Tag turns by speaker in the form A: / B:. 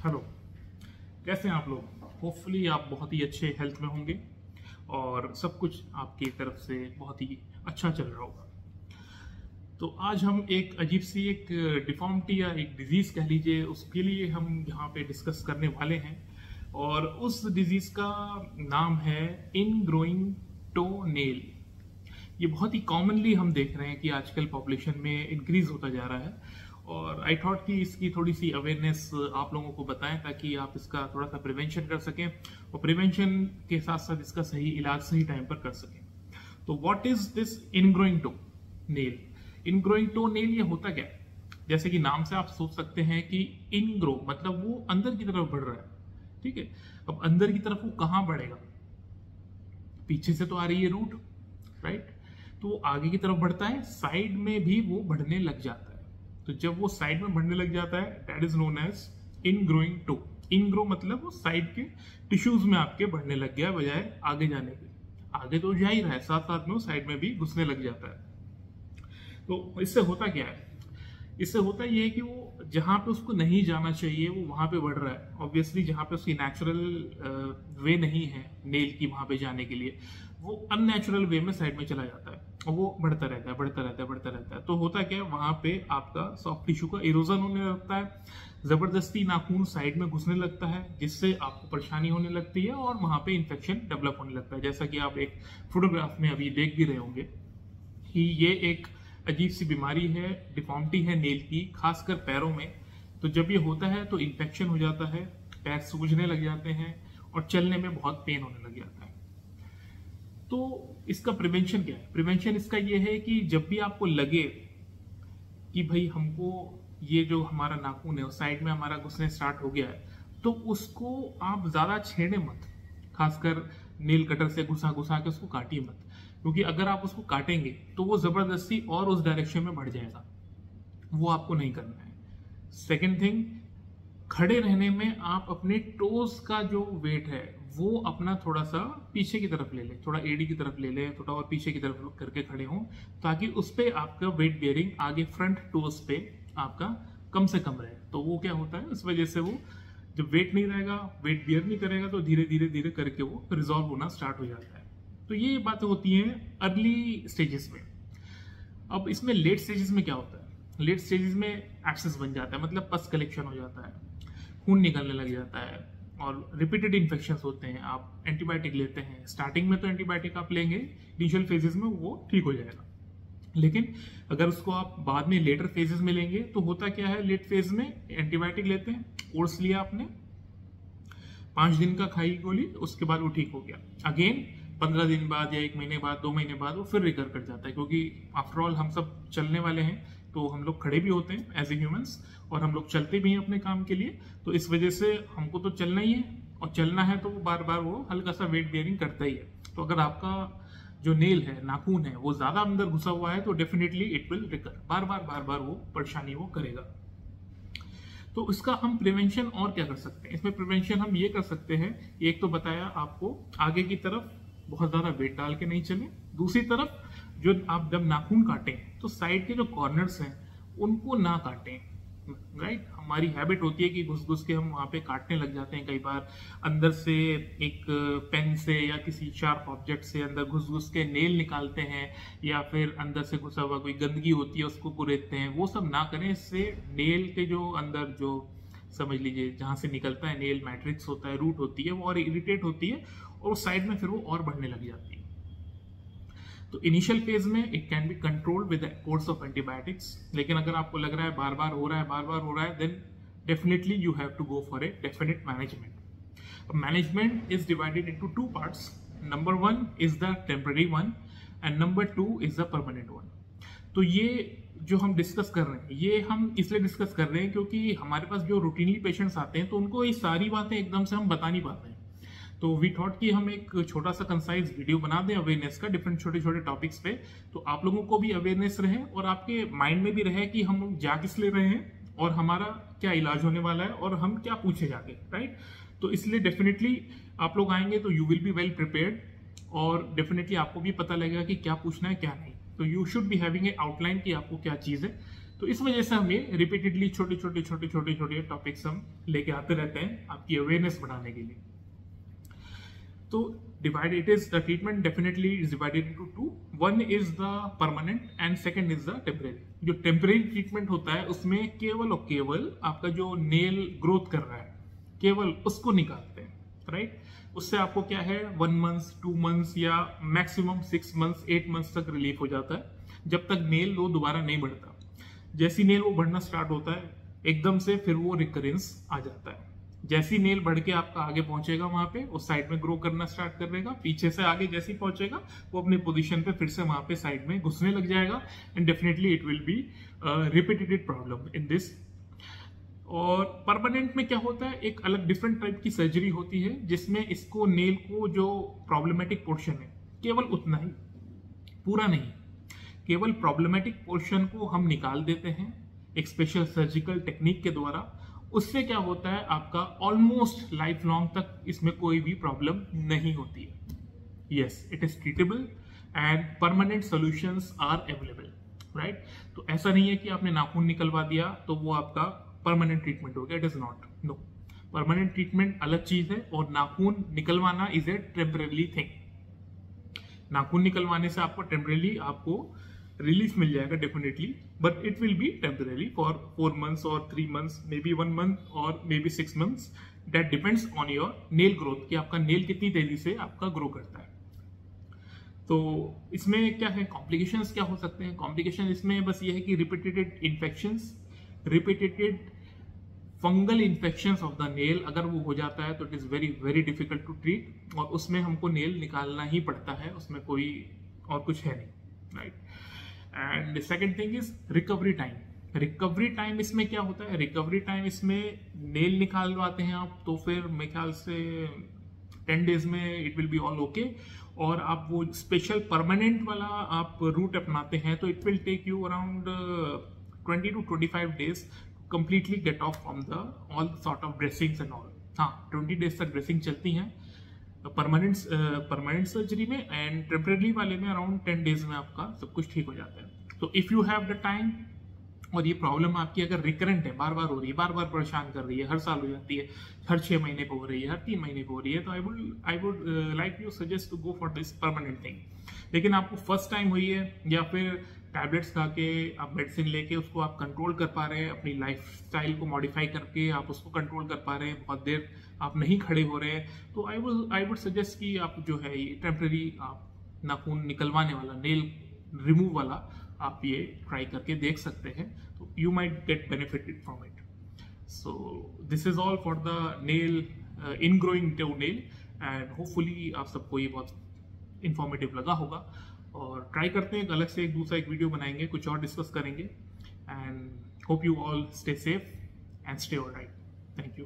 A: Hello, कैसे हैं आप लोग। होपफुली आप बहुत ही अच्छे हेल्थ में होंगे और सब कुछ आपकी तरफ से बहुत ही अच्छा चल रहा होगा। तो आज हम एक अजीब सी एक डिफॉर्मिटी या एक डिजीज कह लीजिए, उसके लिए हम यहाँ पे डिस्कस करने वाले हैं। और उस डिजीज का नाम है इनग्रोइंग टो नेल। ये बहुत ही कॉमनली हम देख रहे हैं कि आजकल पॉपुलेशन में इंक्रीज होता जा रहा है। और आई थॉट कि इसकी थोड़ी सी अवेयरनेस आप लोगों को बताएं ताकि आप इसका थोड़ा सा प्रिवेंशन कर सकें और प्रिवेंशन के साथ साथ इसका सही इलाज सही टाइम पर कर सकें। तो what is this ingrowing toenail? Ingrowing toenail ये होता क्या है? जैसे कि नाम से आप सोच सकते हैं कि इनग्रो मतलब वो अंदर की तरफ बढ़ रहा है, ठीक है। अब अंदर की तरफ वो कहां बढ़ेगा? पीछे से तो आ रही है रूट, राइट। तो वो आगे की तरफ बढ़ता है, साइड में भी वो बढ़ने लग जाता है। तो जब वो साइड में बढ़ने लग जाता है that is known as ingrowing toe. Ingrow मतलब वो साइड के टिश्यूज में आपके बढ़ने लग गया बजाय आगे जाने के। आगे तो जा ही रहा है, साथ साथ में वो साइड में भी घुसने लग जाता है। तो इससे होता क्या है? इससे होता ये है कि वो जहां पे उसको नहीं जाना चाहिए वो वहां पे बढ़ रहा है। ऑब्वियसली जहां पे उसकी नेचुरल वे नहीं है नेल की वहां पे जाने के लिए, वो अननेचुरल वे में साइड में चला जाता है और वो बढ़ता रहता है बढ़ता रहता है बढ़ता रहता है। तो होता क्या है, वहां पे आपका सॉफ्ट टिश्यू का इरोजन होने लगता है, जबरदस्ती नाखून साइड में घुसने लगता है जिससे आपको परेशानी होने लगती है और वहां पे इन्फेक्शन डेवलप होने लगता है। जैसा कि आप एक फोटोग्राफ में अभी देख भी रहे होंगे कि ये एक अजीब सी बीमारी है, डिफॉर्मिटी है नेल की, खासकर पैरों में। तो जब ये होता है तो इन्फेक्शन हो जाता है, पैर सूजने लग जाते हैं और चलने में बहुत पेन होने लग जाता है। तो इसका प्रिवेंशन क्या है? प्रिवेंशन इसका ये है कि जब भी आपको लगे कि भाई हमको ये जो हमारा नाखून है उस साइड में हमारा घुसने स्टार्ट हो गया है, तो उसको आप ज्यादा छेड़े मत। खासकर नेल कटर से घुसा घुसा के उसको काटिए मत, क्योंकि अगर आप उसको काटेंगे तो वो जबरदस्ती और उस डायरेक्शन में बढ़ जाएगा। वो आपको नहीं करना है। सेकेंड थिंग, खड़े रहने में आप अपने टोज का जो वेट है वो अपना थोड़ा सा पीछे की तरफ ले लें, थोड़ा एडी की तरफ ले लें, थोड़ा और पीछे की तरफ करके खड़े हों, ताकि उस पे आपका वेट बियरिंग आगे फ्रंट टोज पे आपका कम से कम रहे। तो वो क्या होता है, इस वजह से वो जब वेट नहीं रहेगा, वेट बियर नहीं करेगा, तो धीरे धीरे धीरे करके वो रिजॉल्व होना स्टार्ट हो जाता है। तो ये बातें होती हैं अर्ली स्टेजेस में। अब इसमें लेट स्टेजेस में क्या होता है? लेट स्टेजेस में एब्सेस बन जाता है, मतलब पस कलेक्शन हो जाता है, खून निकलने लग जाता है और रिपीटेड इन्फेक्शंस होते हैं। आप एंटीबायोटिक लेते हैं, स्टार्टिंग में तो एंटीबायोटिक आप लेंगे, इनिशियल फेजेस में वो ठीक हो जाएगा। लेकिन अगर उसको आप बाद में लेटर फेजेस में लेंगे तो होता क्या है, लेट फेज में एंटीबायोटिक लेते हैं, कोर्स लिया आपने, 5 दिन का खाई गोली, उसके बाद वो ठीक हो गया। अगेन 15 दिन बाद या 1 महीने बाद 2 महीने बाद वो फिर रिकर कर जाता है, क्योंकि आफ्टरऑल हम सब चलने वाले हैं, तो हम लोग खड़े भी होते हैं एज ए ह्यूमंस और हम लोग चलते भी हैं अपने काम के लिए। तो इस वजह से हमको तो चलना ही है और चलना है तो वो बार बार वो हल्का सा वेट बेयरिंग करता ही है। तो अगर आपका जो नेल है, नाखून है, वो ज्यादा अंदर घुसा हुआ है तो डेफिनेटली इट विल रिकर, बार बार वो परेशानी वो करेगा। तो इसका हम प्रिवेंशन और क्या कर सकते हैं? इसमें प्रिवेंशन हम ये कर सकते हैं, एक तो बताया आपको, आगे की तरफ बहुत ज्यादा वेट डाल के नहीं चले। दूसरी तरफ जो आप जब नाखून काटें तो साइड के जो कॉर्नर्स हैं उनको ना काटें, राइट। हमारी हैबिट होती है कि घुस घुस के हम वहां पे काटने लग जाते हैं। कई बार अंदर से एक पेन से या किसी शार्प ऑब्जेक्ट से अंदर घुस घुस के नेल निकालते हैं, या फिर अंदर से घुसा हुआ कोई गंदगी होती है उसको कुरेदते हैं। वो सब ना करें। इससे नेल के जो अंदर जो समझ लीजिए जहां से निकलता है नेल मैट्रिक्स होता है, रूट होती है, वो और इरिटेट होती है और साइड में फिर वो और बढ़ने लग जाती है। तो इनिशियल फेज में it can be controlled with course of antibiotics. लेकिन अगर आपको लग रहा है बार बार हो रहा है, then definitely you have to go for a definite management. Management is divided into 2 parts. Number 1 is the temporary one and number 2 is the permanent one. तो ये जो हम डिस्कस कर रहे हैं, ये हम इसलिए डिस्कस कर रहे हैं क्योंकि हमारे पास जो रूटीनली पेशेंट्स आते हैं तो उनको ये सारी बातें एकदम से हम बता नहीं पाते हैं। तो वी थॉट कि हम एक छोटा सा कंसाइज वीडियो बना दें अवेयरनेस का, डिफरेंट छोटे छोटे टॉपिक्स पे, तो आप लोगों को भी अवेयरनेस रहे और आपके माइंड में भी रहे कि हम जा किस लिए रहे हैं और हमारा क्या इलाज होने वाला है और हम क्या पूछे जाके, राइट। तो इसलिए डेफिनेटली आप लोग आएंगे तो you will be well prepared और डेफिनेटली आपको भी पता लगेगा कि क्या पूछना है क्या नहीं। तो you should be having a outline कि आपको क्या चीज है तो इस वजह से हमें रिपीटेडली छोटे छोटे टॉपिक्स हम लेके आते रहते हैं आपकी अवेयरनेस बढ़ाने के लिए। तो divided, it is the treatment definitely is divided into two. One is the permanent and second is the temporary. जो temporary treatment होता है उसमें केवल और केवल आपका जो nail growth कर रहा है केवल उसको निकालते हैं, राइट? उससे आपको क्या है 1 month 2 months या मैक्सिमम 6 months 8 months तक रिलीफ हो जाता है, जब तक नेल वो दोबारा नहीं बढ़ता। जैसी नेल वो बढ़ना स्टार्ट होता है एकदम से फिर वो रिकरेंस आ जाता है। जैसी नेल बढ़ के आपका आगे पहुंचेगा वहां पे उस साइड में ग्रो करना स्टार्ट कर देगा, पीछे से आगे जैसे ही पहुंचेगा वो अपनी पोजीशन पे फिर से वहां पे साइड में घुसने लग जाएगा and definitely it will be repeated problem in this. और परमानेंट में क्या होता है, एक अलग डिफरेंट टाइप की सर्जरी होती है जिसमें इसको नेल को जो प्रॉब्लमेटिक पोर्शन है केवल उतना ही, पूरा नहीं, केवल प्रॉब्लमेटिक पोर्शन को हम निकाल देते हैं एक स्पेशल सर्जिकल टेक्निक के द्वारा। उससे क्या होता है आपका ऑलमोस्ट लाइफ लॉन्ग तक इसमें कोई भी प्रॉब्लम नहीं होती है। Yes, it is treatable and permanent solutions are available, right? तो ऐसा नहीं है कि आपने नाखून निकलवा दिया तो वो आपका परमानेंट ट्रीटमेंट हो गया, it is not, no. Permanent treatment अलग चीज है और नाखून निकलवाना इज ए टेम्परेरी थिंग। नाखून निकलवाने से आपको टेम्परेरी आपको रिलीफ मिल जाएगा definitely, but it will be temporary for 4 months और 3 months, मे बी 1 month और may be 6 months। That depends on your nail growth कि आपका नेल कितनी तेजी से आपका ग्रो करता है। तो इसमें क्या है, कॉम्प्लिकेशंस क्या हो सकते हैं? कॉम्प्लिकेशन इसमें बस ये है कि repeated infections, repeated fungal infections of the nail अगर वो हो जाता है तो it is very very difficult to treat और उसमें हमको नेल निकालना ही पड़ता है, उसमें कोई और कुछ है नहीं, right? And second thing is recovery time. Recovery time इसमें क्या होता है, रिकवरी टाइम इसमें नेल निकालवाते हैं आप तो फिर मेरे ख्याल से 10 days में it will be all okay, और आप वो स्पेशल परमानेंट वाला आप रूट अपनाते हैं तो it will take you around 20 to 25 days completely get off from the all sort of dressings and all। हाँ, 20 days तक ड्रेसिंग चलती हैं परमानेंट सर्जरी में, एंड टेम्परेरी वाले में अराउंड 10 days में आपका सब कुछ ठीक हो जाता है। तो if you have the time और ये प्रॉब्लम आपकी अगर रिकरेंट है, बार बार हो रही है, बार बार परेशान कर रही है, हर साल हो जाती है, हर 6 महीने पे हो रही है, हर 3 महीने पे हो रही है, तो I would like you suggest to go for this permanent thing. लेकिन आपको फर्स्ट टाइम हुई है या फिर टैबलेट्स खा के आप मेडिसिन लेके उसको आप कंट्रोल कर पा रहे हैं, अपनी लाइफ स्टाइल को मॉडिफाई करके आप उसको कंट्रोल कर पा रहे हैं, बहुत देर आप नहीं खड़े हो रहे हैं, तो आई वुड सजेस्ट कि आप जो है ये टेम्परेरी आप नाखून निकलवाने वाला, नेल रिमूव वाला आप ये ट्राई करके देख सकते हैं, तो you might get benefited from it. So this is all for the nail in growing to nail, and hopefully आप सबको ये बहुत इंफॉर्मेटिव लगा होगा। और ट्राई करते हैं अलग से एक दूसरा एक वीडियो बनाएंगे, कुछ और डिस्कस करेंगे, and hope you all stay safe and stay alright. Thank you.